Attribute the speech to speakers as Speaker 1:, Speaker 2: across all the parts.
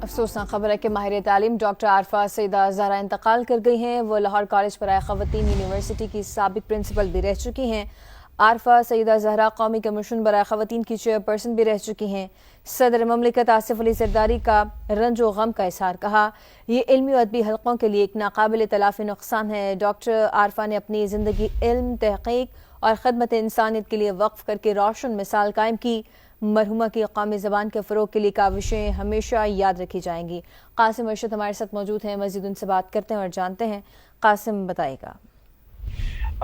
Speaker 1: افسوسناک خبر ہے کہ ماہر تعلیم ڈاکٹر عارفہ سیدہ زہرا انتقال کر گئی ہیں۔ وہ لاہور کالج برائے خواتین یونیورسٹی کی سابق پرنسپل بھی رہ چکی ہیں۔ عارفہ سیدہ زہرا قومی کمیشن برائے خواتین کی چیئرپرسن بھی رہ چکی ہیں۔ صدر مملکت آصف علی زرداری کا رنج و غم کا اظہار کہا، یہ علمی و ادبی حلقوں کے لیے ایک ناقابل تلافی نقصان ہے۔ ڈاکٹر عارفہ نے اپنی زندگی علم، تحقیق اور خدمت انسانیت کے لیے وقف کر کے روشن مثال قائم کی۔ مرحومہ کی قومی زبان کے فروغ کے لیے کاوشیں ہمیشہ یاد رکھی جائیں گی۔ قاسم ارشد ہمارے ساتھ موجود ہیں، مزید ان سے بات کرتے ہیں اور جانتے ہیں۔ قاسم بتائے گا۔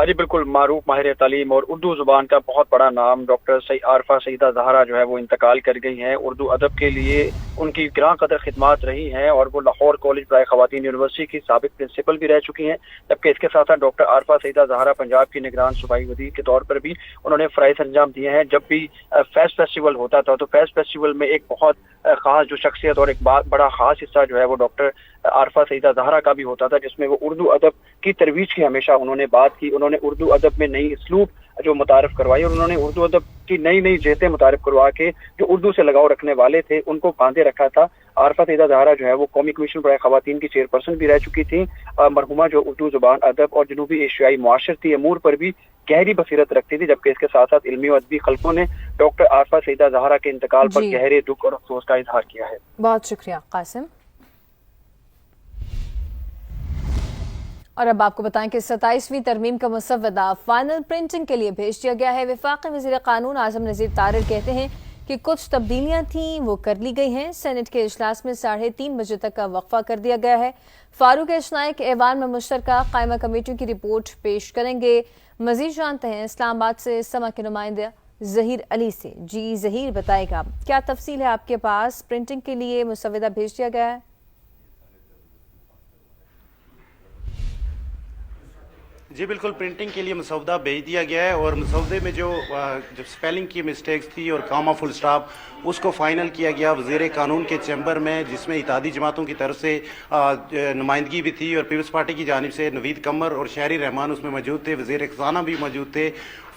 Speaker 2: جی بالکل، معروف ماہر تعلیم اور اردو زبان کا بہت بڑا نام ڈاکٹر عارفہ سیدہ زہرا جو ہے وہ انتقال کر گئی ہیں۔ اردو ادب کے لیے ان کی گراں قدر خدمات رہی ہیں اور وہ لاہور کالج برائے خواتین یونیورسٹی کی سابق پرنسپل بھی رہ چکی ہیں، جبکہ اس کے ساتھ ساتھ ڈاکٹر عارفہ سیدہ زہرا پنجاب کی نگران صوبائی وزیر کے طور پر بھی انہوں نے فرائض انجام دیے ہیں۔ جب بھی فیض فیسٹیول ہوتا تھا تو فیض فیسٹیول میں ایک بہت خاص جو شخصیت اور ایک بڑا خاص حصہ جو ہے وہ ڈاکٹر عارفہ سیدہ زہرا کا بھی ہوتا تھا، جس میں وہ اردو ادب کی ترویج کی ہمیشہ انہوں نے بات کی۔ انہوں نے اردو ادب میں نئی اسلوب جو متعارف کروائی اور انہوں نے اردو ادب کی نئی جہتیں متعارف کروا کے جو اردو سے لگاؤ رکھنے والے تھے ان کو باندھے رکھا تھا۔ عارفہ سیدہ زہرا جو ہے وہ قومی کمیشن برائے خواتین کی چیئرپرسن بھی رہ چکی تھیں۔ مرحومہ جو اردو زبان، ادب اور جنوبی ایشیائی معاشرتی امور پر بھی گہری بصیرت رکھتی تھی، جبکہ اس کے ساتھ ساتھ علمی و ادبی خلقوں نے ڈاکٹر عارفہ سیدہ زہرا کے انتقال پر گہرے دکھ اور افسوس کا اظہار کیا ہے۔
Speaker 1: بہت شکریہ قاسم۔ اور اب آپ کو بتائیں کہ 27ویں ترمیم کا مسودہ فائنل پرنٹنگ کے لیے بھیج دیا گیا ہے۔ وفاقی وزیر قانون اعظم نذیر طارر کہتے ہیں کہ کچھ تبدیلیاں تھیں وہ کر لی گئی ہیں۔ سینٹ کے اجلاس میں 3:30 بجے تک کا وقفہ کر دیا گیا ہے۔ فاروق اشنائک ایوان میں مشترکہ قائمہ کمیٹیوں کی رپورٹ پیش کریں گے۔ مزید جانتے ہیں اسلام آباد سے سما کے نمائندہ ظہیر علی سے۔ جی ظہیر بتائے گا کیا تفصیل ہے آپ کے پاس؟ پرنٹنگ کے لیے مسودہ بھیج دیا گیا ہے؟
Speaker 3: جی بالکل، پرنٹنگ کے لیے مسودہ بھیج دیا گیا ہے اور مسودے میں جو سپیلنگ کی مسٹیکس تھی اور کاما فل سٹاپ اس کو فائنل کیا گیا وزیر قانون کے چیمبر میں، جس میں اتحادی جماعتوں کی طرف سے نمائندگی بھی تھی اور پیپلز پارٹی کی جانب سے نوید قمر اور شہری رحمان اس میں موجود تھے، وزیر خزانہ بھی موجود تھے۔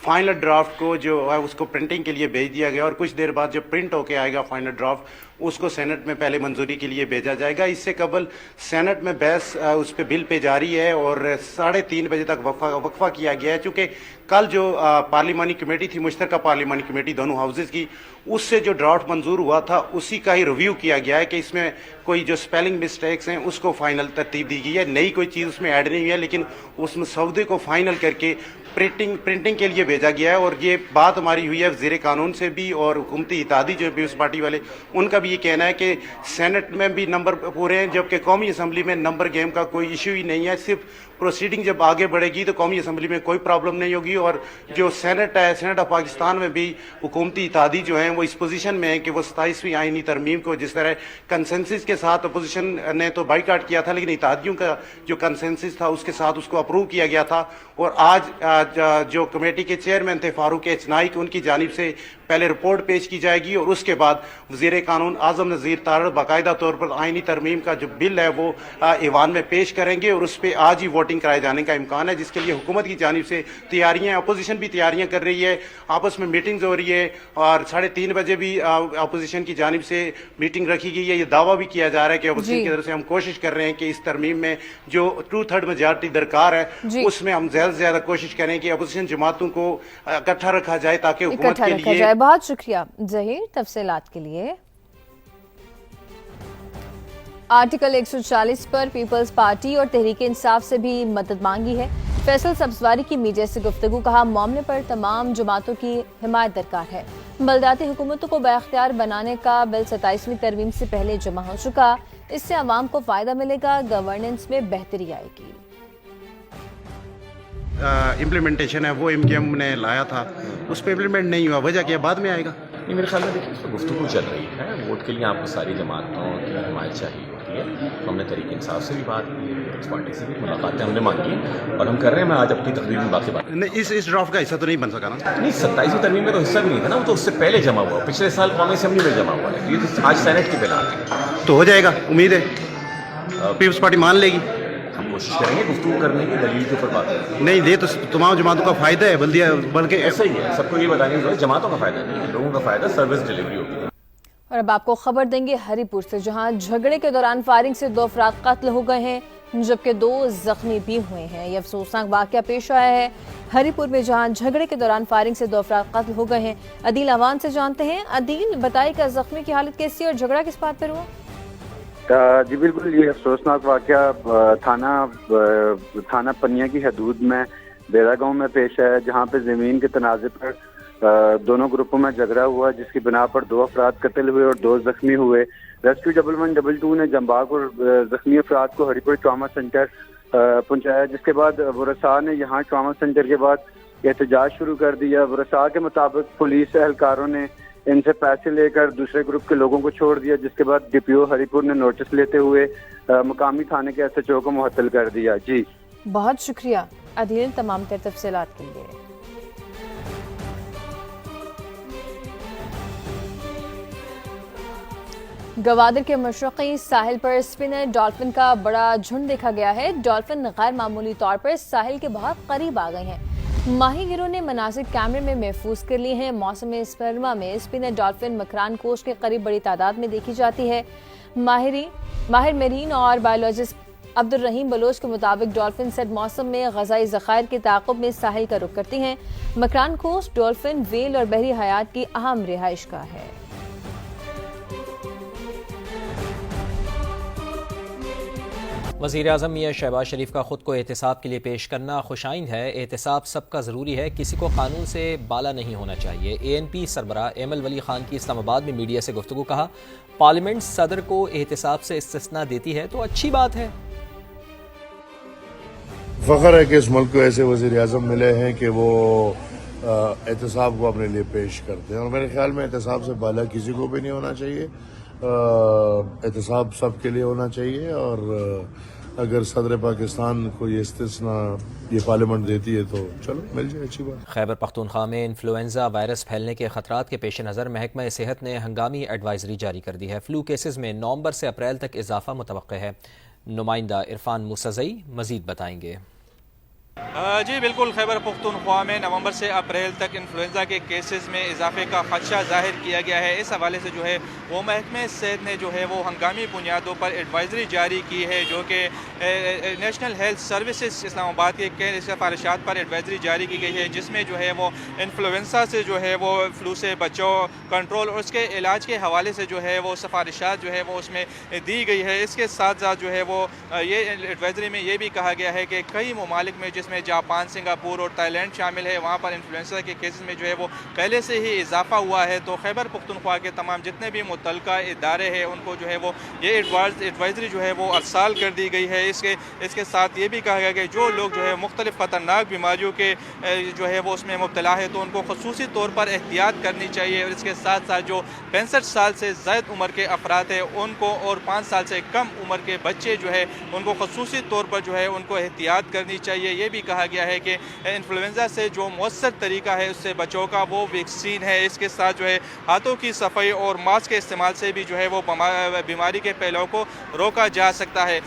Speaker 3: فائنل ڈرافٹ کو جو ہے اس کو پرنٹنگ کے لیے بھیج دیا گیا اور کچھ دیر بعد جب پرنٹ ہو کے آئے گا فائنل ڈرافٹ اس کو سینٹ میں پہلے منظوری کے لیے بھیجا جائے گا۔ اس سے قبل سینٹ میں بحث اس پہ بل پہ جاری ہے اور 3:30 بجے تک وقفہ کیا گیا ہے، چونکہ کل جو پارلیمانی کمیٹی تھی، مشترکہ پارلیمانی کمیٹی دونوں ہاؤسز کی، اس سے جو ڈرافٹ منظور ہوا تھا اسی کا ہی ریویو کیا گیا ہے کہ اس میں کوئی جو سپیلنگ مسٹیکس ہیں اس کو فائنل ترتیب دی گئی ہے۔ نئی کوئی چیز اس میں ایڈ نہیں ہے، لیکن اس مسودے کو فائنل کر کے پرنٹنگ کے لیے بھیجا گیا ہے۔ اور یہ بات ہماری ہوئی ہے وزیر قانون سے بھی اور حکومتی اتحادی جو پیپلز پارٹی والے، ان کا بھی یہ کہنا ہے کہ سینٹ میں بھی نمبر پورے ہیں، جبکہ قومی اسمبلی میں نمبر گیم کا کوئی ایشو ہی نہیں ہے۔ صرف پروسیڈنگ جب آگے بڑھے گی تو قومی اسمبلی میں کوئی پرابلم نہیں ہوگی۔ اور جو سینٹ ہے، سینٹ آف پاکستان میں بھی حکومتی اتحادی جو ہیں وہ اس پوزیشن میں ہیں کہ وہ 27ویں آئینی ترمیم کو جس طرح کنسنسس کے ساتھ اپوزیشن نے تو بائیکاٹ کیا تھا، لیکن اتحادیوں کا جو کنسنسس تھا اس کے ساتھ اس کو اپروو کیا گیا تھا۔ اور آج جو کمیٹی کے چیئرمین تھے فاروق اشنائک، ان کی جانب سے پہلے رپورٹ پیش کی جائے گی اور اس کے بعد وزیر قانون اعظم نذیر طارر باقاعدہ طور پر آئینی ترمیم کا جو بل ہے وہ ایوان میں پیش کریں گے اور اس پہ آج ہی ووٹنگ کرائے جانے کا امکان ہے، جس کے لیے حکومت کی جانب سے تیاریاں، اپوزیشن بھی تیاریاں کر رہی ہے، آپس میں میٹنگز ہو رہی ہے اور 3:30 بجے بھی اپوزیشن کی جانب سے میٹنگ رکھی گئی ہے۔ یہ دعویٰ بھی کیا جا رہا ہے کہ اپوزیشن کی طرف سے ہم کوشش کر رہے ہیں کہ اس ترمیم میں جو 2/3 میجارٹی درکار ہے اس میں ہم زیادہ سے زیادہ کوشش کریں کہ اپوزیشن جماعتوں کو اکٹھا رکھا جائے تاکہ حکومت کے لیے۔
Speaker 1: بہت شکریہ ظہیر تفصیلات کے لیے۔ آرٹیکل 140 پر پیپلز پارٹی اور تحریک انصاف سے بھی مدد مانگی ہے۔ فیصل سبزواری کی میڈیا سے گفتگو، کہا معاملے پر تمام جماعتوں کی حمایت درکار ہے۔ بلدیاتی حکومتوں کو بااختیار بنانے کا بل 27ویں ترمیم سے پہلے جمع ہو چکا، اس سے عوام کو فائدہ ملے گا، گورننس میں بہتری آئے گی۔
Speaker 3: امپلیمنٹیشن ہے وہ MKM نے لایا تھا، اس پہ امپلیمنٹ نہیں ہوا، وجہ کیا بعد میں آئے گا؟
Speaker 4: نہیں، میرے خیال میں دیکھیے اس پہ گفتگو چل رہی ہے، ووٹ کے لیے آپ کو ساری جماعتوں کی حمایت چاہیے ہوتی ہے۔ ہم نے تحریک انصاف سے بھی بات کی، پیپلز پارٹی سے بھی ملاقاتیں ہم نے مانگی ہیں اور ہم کر رہے ہیں۔ میں آج اپنی تقریر میں باقی بات
Speaker 3: نہیں، اس ڈرافٹ کا حصہ تو نہیں بن سکا نا؟
Speaker 4: نہیں، 27ویں ترمیم میں تو حصہ بھی نہیں تھا نا، وہ تو اس سے پہلے جمع ہوا، پچھلے سال قومی اسمبلی میں جمع ہوا ہے، یہ تو آج سینٹ کی بنا ہے
Speaker 3: تو ہو جائے گا، امید ہے پیپلز پارٹی مان لے گی۔
Speaker 4: ہم کوشش کریں گے گفتگو کرنے کی، دلیل کے اوپر بات کریں۔
Speaker 3: نہیں، یہ تو تمام جماعتوں کا فائدہ ہے، بلکہ
Speaker 4: ایسا ہی ہے، سب کو یہ بتانے کی ضرورت، جماعتوں کا فائدہ نہیں ہے، لوگوں کا فائدہ سروس ڈلیوری ہوگی۔
Speaker 1: اور اب آپ کو خبر دیں گے ہری پور سے، جہاں جھگڑے کے دوران فائرنگ سے 2 افراد قتل ہو گئے ہیں جبکہ 2 زخمی بھی ہوئے ہیں۔ یہ افسوسناک واقعہ پیش آیا ہے ہری پور میں، جہاں جھگڑے کے دوران فائرنگ سے 2 افراد قتل ہو گئے ہیں۔ عدیل اوان سے جانتے ہیں۔ عدیل، بتائے کہ زخمی کی حالت کیسی ہے اور جھگڑا کس بات پر ہوا؟
Speaker 5: جی بالکل، یہ افسوسناک واقعہ تھانہ پنیا کی حدود میں بیرا گاؤں میں پیش ہے، جہاں پہ زمین کے تنازع پر دونوں گروپوں میں جھگڑا ہوا، جس کی بنا پر 2 افراد قتل ہوئے اور 2 زخمی ہوئے۔ ریسکیو 1122 نے جمباگ اور زخمی افراد کو ہری پور ٹراما سینٹر پہنچایا، جس کے بعد ورثاء نے یہاں ٹراما سینٹر کے بعد احتجاج شروع کر دیا۔ ورثاء کے مطابق پولیس اہلکاروں نے ان سے پیسے لے کر دوسرے گروپ کے لوگوں کو چھوڑ دیا، جس کے بعد ڈی پی او ہری پور نے نوٹس لیتے ہوئے مقامی تھانے کے ایس ایچ او کو معطل کر دیا۔ جی
Speaker 1: بہت شکریہ عدیل تمام تر تفصیلات کے لیے۔ گوادر کے مشرقی ساحل پر اسپنر ڈالفن کا بڑا جھنڈ دیکھا گیا ہے۔ ڈالفن غیر معمولی طور پر ساحل کے بہت قریب آ گئے ہیں۔ ماہی گیروں نے مناظر کیمرے میں محفوظ کر لیے ہیں۔ موسم سرما میں اسپنر ڈالفن مکران کوسٹ کے قریب بڑی تعداد میں دیکھی جاتی ہے۔ ماہر میرین اور بایولوجسٹ عبد الرحیم بلوچ کے مطابق ڈالفن سرد موسم میں غذائی ذخائر کے تعاقب میں ساحل کا رخ کرتی ہیں۔ مکران کوسٹ ڈالفن، ویل اور بحری حیات کی اہم رہائش گاہ ہے۔
Speaker 6: وزیراعظم میاں شہباز شریف کا خود کو احتساب کے لیے پیش کرنا خوشائند ہے۔ احتساب سب کا ضروری ہے، کسی کو قانون سے بالا نہیں ہونا چاہیے۔ اے این پی سربراہ ایمل ولی خان کی اسلام آباد میں میڈیا سے گفتگو۔ کہا پارلیمنٹ صدر کو احتساب سے استثناء دیتی ہے تو اچھی بات ہے۔
Speaker 7: فخر ہے کہ اس ملک کو ایسے وزیر اعظم ملے ہیں کہ وہ احتساب کو اپنے لیے پیش کرتے ہیں، اور میرے خیال میں احتساب سے بالا کسی کو بھی نہیں ہونا چاہیے۔ احتساب سب کے لیے ہونا چاہیے، اور اگر صدر پاکستان کو یہ استثناء یہ پارلیمنٹ دیتی ہے تو چلو مل جائے، اچھی بات۔
Speaker 6: خیبر پختونخوا میں انفلوئنزا وائرس پھیلنے کے خطرات کے پیش نظر محکمہ صحت نے ہنگامی ایڈوائزری جاری کر دی ہے۔ فلو کیسز میں نومبر سے اپریل تک اضافہ متوقع ہے۔ نمائندہ عرفان موسیٰ مزید بتائیں گے۔
Speaker 8: جی بالکل، خیبر پختونخوا میں نومبر سے اپریل تک انفلوئنزا کے کیسز میں اضافے کا خدشہ ظاہر کیا گیا ہے۔ اس حوالے سے جو ہے وہ محکمہ صحت نے جو ہے وہ ہنگامی بنیادوں پر ایڈوائزری جاری کی ہے، جو کہ نیشنل ہیلتھ سروسز اسلام آباد کے سفارشات پر ایڈوائزری جاری کی گئی ہے، جس میں جو ہے وہ انفلوئنزا سے جو ہے وہ فلو سے بچاؤ، کنٹرول اور اس کے علاج کے حوالے سے جو ہے وہ سفارشات جو ہے وہ اس میں دی گئی ہے۔ اس کے ساتھ ساتھ جو ہے وہ یہ ایڈوائزری میں یہ بھی کہا گیا ہے کہ کئی ممالک میں، جس میں جاپان، سنگاپور اور تائی لینڈ شامل ہے، وہاں پر انفلوئنزا کے کیسز میں جو ہے وہ پہلے سے ہی اضافہ ہوا ہے۔ تو خیبر پختونخوا کے تمام جتنے بھی متعلقہ ادارے ہیں ان کو جو ہے وہ یہ ایڈوائزری جو ہے وہ ارسال کر دی گئی ہے۔ اس کے ساتھ یہ بھی کہا گیا کہ جو لوگ جو ہے مختلف خطرناک بیماریوں کے جو ہے وہ اس میں مبتلا ہے تو ان کو خصوصی طور پر احتیاط کرنی چاہیے، اور اس کے ساتھ ساتھ جو 65 سال سے زائد عمر کے افراد ہیں ان کو، اور 5 سال سے کم عمر کے بچے جو ہے ان کو خصوصی طور پر جو ہے ان کو احتیاط کرنی چاہیے۔ یہ بھی کہا گیا ہے کہ انفلوئنزا سے جو مؤثر طریقہ ہے اس سے بچاؤ کا وہ ویکسین ہے۔ اس کے ساتھ جو ہے ہاتھوں کی صفائی اور ماسک کے استعمال سے بھی جو ہے وہ بیماری کے پھیلاؤ کو روکا جا سکتا ہے۔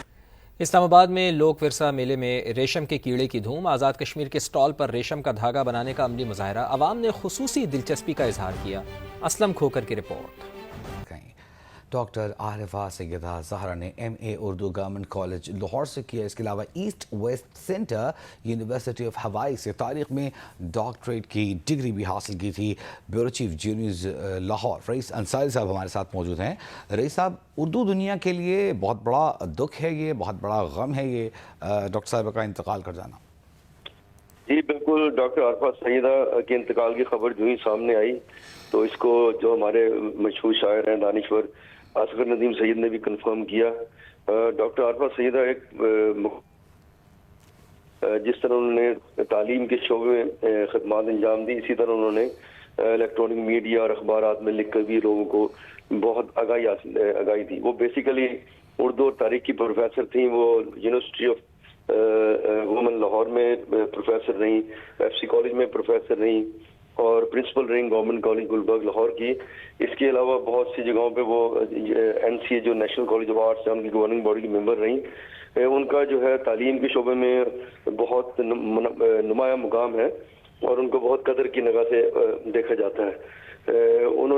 Speaker 6: اسلام آباد میں لوک ورثہ میلے میں ریشم کے کیڑے کی دھوم۔ آزاد کشمیر کے سٹال پر ریشم کا دھاگا بنانے کا عملی مظاہرہ، عوام نے خصوصی دلچسپی کا اظہار کیا۔ اسلم کھوکر کی رپورٹ۔
Speaker 9: ڈاکٹر عارفہ سیدہ زہرا نے MA Urdu government college Lahore سے کیا۔ اس کے علاوہ east west centre university of ہوائی سے تاریخ میں ڈاکٹریٹ کی ڈگری بھی حاصل کی تھی۔ بیورو چیف جینیوز لاہور رئیس انصاری صاحب ہمارے ساتھ موجود ہیں۔ رئیس صاحب، اردو دنیا کے لیے بہت بڑا دکھ ہے، یہ بہت بڑا غم ہے یہ ڈاکٹر صاحبہ کا انتقال کر جانا۔
Speaker 10: جی بالکل، ڈاکٹر عارفہ سیدہ کے انتقال کی خبر جو ہی سامنے آئی تو اس کو جو ہمارے مشہور شاعر ہیں دانشور اصغر ندیم سید نے بھی کنفرم کیا۔ ڈاکٹر عارفہ سیدہ ایک جس طرح انہوں نے تعلیم کے شعبے میں خدمات انجام دی، اسی طرح انہوں نے الیکٹرانک میڈیا اور اخبارات میں لکھ کر بھی لوگوں کو بہت آگاہی دی۔ وہ بیسیکلی اردو اور تاریخ کی پروفیسر تھیں۔ وہ یونیورسٹی آف وومن لاہور میں پروفیسر رہیں، FC کالج میں پروفیسر رہیں، اور پرنسپل رہیں گورنمنٹ کالج گلبرگ لاہور کی۔ اس کے علاوہ بہت سی جگہوں پہ وہ NCA جو نیشنل کالج آف آرٹس ہے ان کی گورننگ باڈی کی ممبر رہیں۔ ان کا جو ہے تعلیم کے شعبے میں بہت نمایاں مقام ہے اور ان کو بہت قدر کی نگاہ سے دیکھا جاتا ہے۔ انہوں